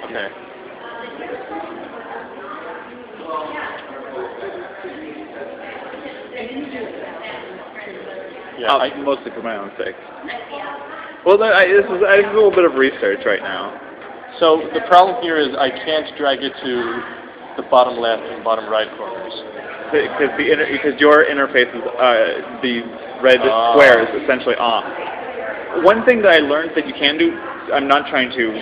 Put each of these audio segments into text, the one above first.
Okay. Yeah, mostly for my own sake. Well, this is a little bit of research right now. So the problem here is I can't drag it to the bottom left and bottom right corners. Because your interface is the red square is essentially off. One thing that I learned that you can do, I'm not trying to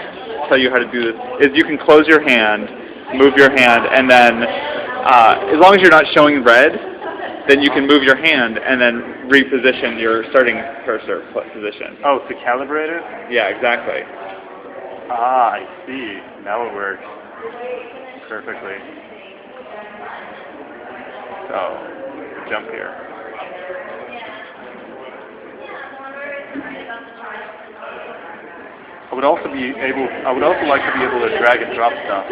tell you how to do this, is you can close your hand, move your hand, and then as long as you're not showing red, then you can move your hand and then reposition your starting cursor position. Oh, to calibrate it? Yeah, exactly. Ah, I see. Now it works perfectly. So, jump here. I would also like to be able to drag and drop stuff.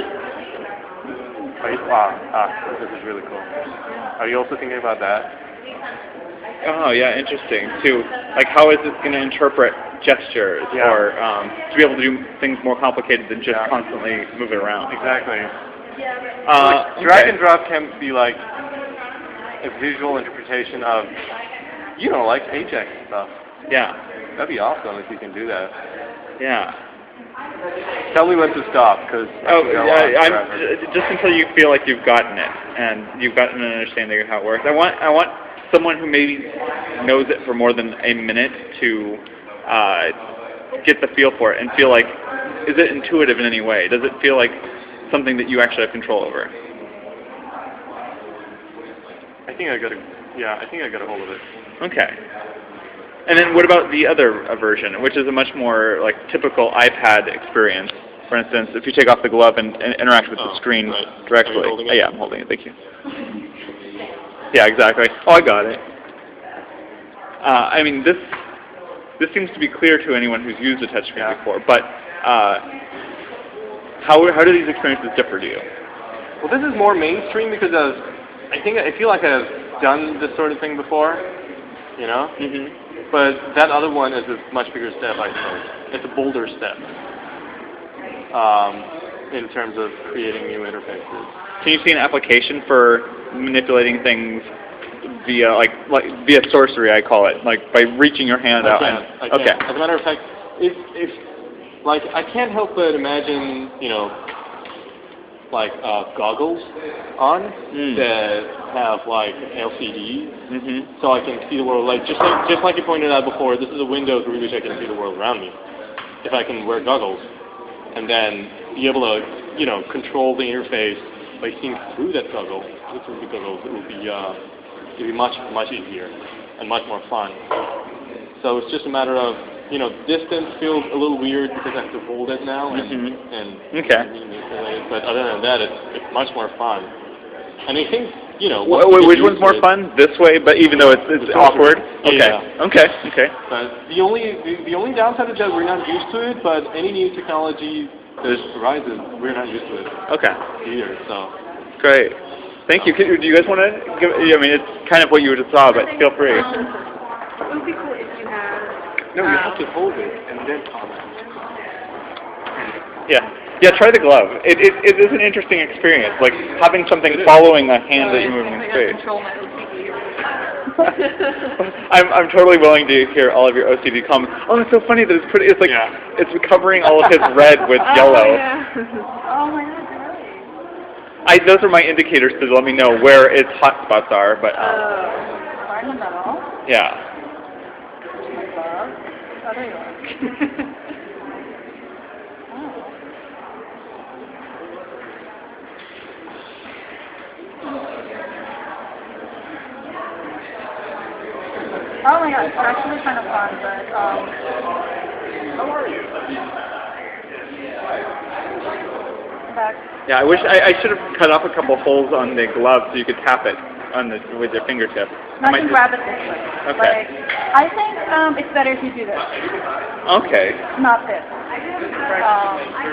This is really cool. Are you also thinking about that? Oh, yeah, interesting, too. Like, how is this going to interpret gestures, or to be able to do things more complicated than just constantly move it around? Exactly. Drag and drop can be like a visual interpretation of, like Ajax stuff. Yeah. That'd be awesome if you can do that. Yeah. Tell me when to stop, because just until you feel like you've gotten it and you've gotten an understanding of how it works. I want someone who maybe knows it for more than a minute to get the feel for it and feel like, is it intuitive in any way? Does it feel like something that you actually have control over? I think I got a hold of it. Okay. And then what about the other version, which is a much more like typical iPad experience? For instance, if you take off the glove and interact with the screen directly. Are you holding it? Yeah, I'm holding it. Thank you. Yeah, exactly. Oh, I got it. I mean, this seems to be clear to anyone who's used a touchscreen before. But how do these experiences differ to you? Well, this is more mainstream because I feel like I've done this sort of thing before, Mm-hmm. But that other one is a much bigger step, I suppose. It's a bolder step in terms of creating new interfaces. Can you see an application for manipulating things via via sorcery? I call it, like by reaching your hand out. I can. Okay. As a matter of fact, if I can't help but imagine, goggles on that have LCDs, so I can see the world. Just like you pointed out before, this is a window through which I can see the world around me. If I can wear goggles and then be able to, control the interface by seeing through that goggles, it would be much easier and much more fun. So it's just a matter of, distance feels a little weird because I have to hold it now and manipulate it. But other than that, it's much more fun. And I think, which one's more fun? This way, but even though it's awkward. Okay. Yeah. Okay. But the only downside is that we're not used to it. But any new technology that arises, we're not used to it. Okay. Either. So. Great. Thank you. Do you guys want to give? I mean, it's kind of what you just saw, but feel free. It would be cool if you had. No, you have to hold it and then comment. Yeah, try the glove. It is an interesting experience, like having something following a hand that you're moving in space. Control my OCD. I'm totally willing to hear all of your OCD comments. Oh, it's so funny that it's covering all of his red with yellow. Yeah. Oh my God, Those are my indicators to let me know where its hot spots are, but are you not all? yeah. Oh, there you are. Oh my God, it's actually kind of fun, but how are you? Back. Yeah, I wish I should have cut off a couple holes on the glove so you could tap it with your fingertip. I can grab it this way. Okay. I think it's better if you do this. Okay. Not this.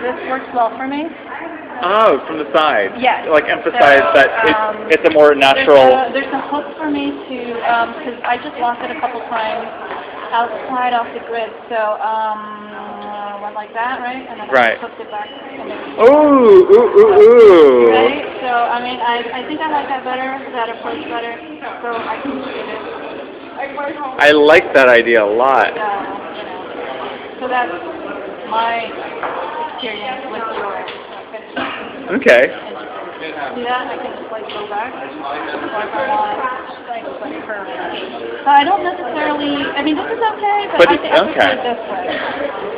This works well for me. Oh, from the side. Yes. Like emphasize that it's a more natural. There's a hook for me to, because I just lost it a couple times outside of the grid. So went like that, right? And then Right. I hooked it back. And then, Ooh. right? So I mean, I think I like that better, that approach better. So I can do it. I like that idea a lot. So that's my experience with your finish. Okay. See that? I can just like go back. Or if I want, like curve. So I don't necessarily. I mean, this is okay, but I think I prefer it this way.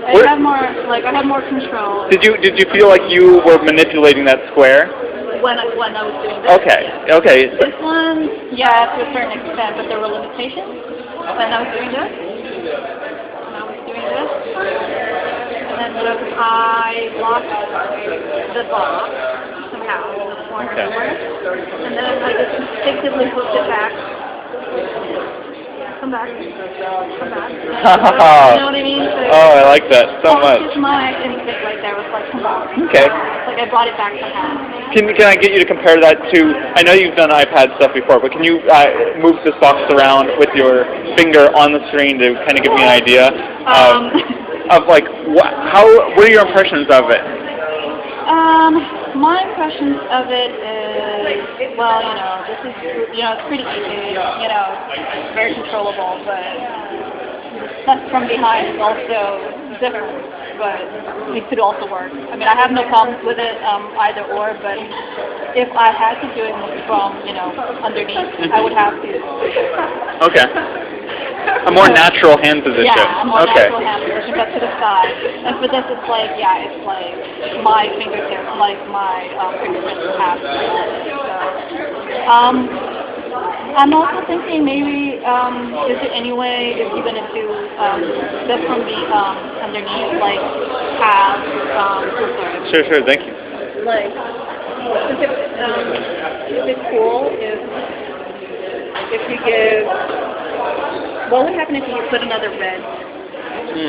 I have more control. Did you feel like you were manipulating that square? When I was doing this. Okay. Yeah. Okay. This one, yeah, to a certain extent, but there were limitations when I was doing this. And then what if I block the block somehow, the corner somewhere, and then I just instinctively hooked it back. Come back. You know what I mean? So I like that so much. Just my instinct right there was like, come back. Okay. Like I brought it back somehow. Can I get you to compare that to, I know you've done iPad stuff before, but can you move this box around with your finger on the screen to kind of give me an idea of like, what are your impressions of it? My impressions of it is, well, this is, it's pretty easy, it's very controllable, but stuff from behind is also different, but it could also work. I mean, I have no problems with it, either or, but if I had to do it from, underneath, I would have to. Okay. A more natural hand position. Yeah, a more natural hand position, but to the side. And for this, it's like, it's like my fingertips, like my fingertips have. So, I'm also thinking maybe, is there any way if you're going to do this from the underneath, like have, Sure, thank you. Like, is it cool if you give, what would happen if you put another red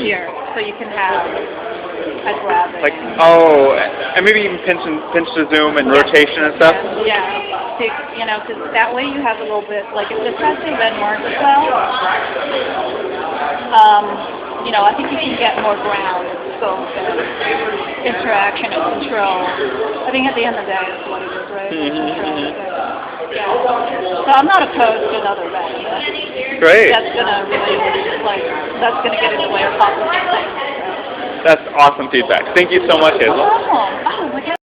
here, so you can have a grab it? Like, and maybe even pinch to zoom and rotation and stuff? Yeah, because that way you have a little bit, like if this has the red mark as well, I think you can get more ground, so interaction and control. I think at the end of the day, that's what it is, right? So I'm not opposed to another red. Great. That's gonna get in the way of complicated things. That's awesome feedback. Thank you so much, Hazel. Oh my God.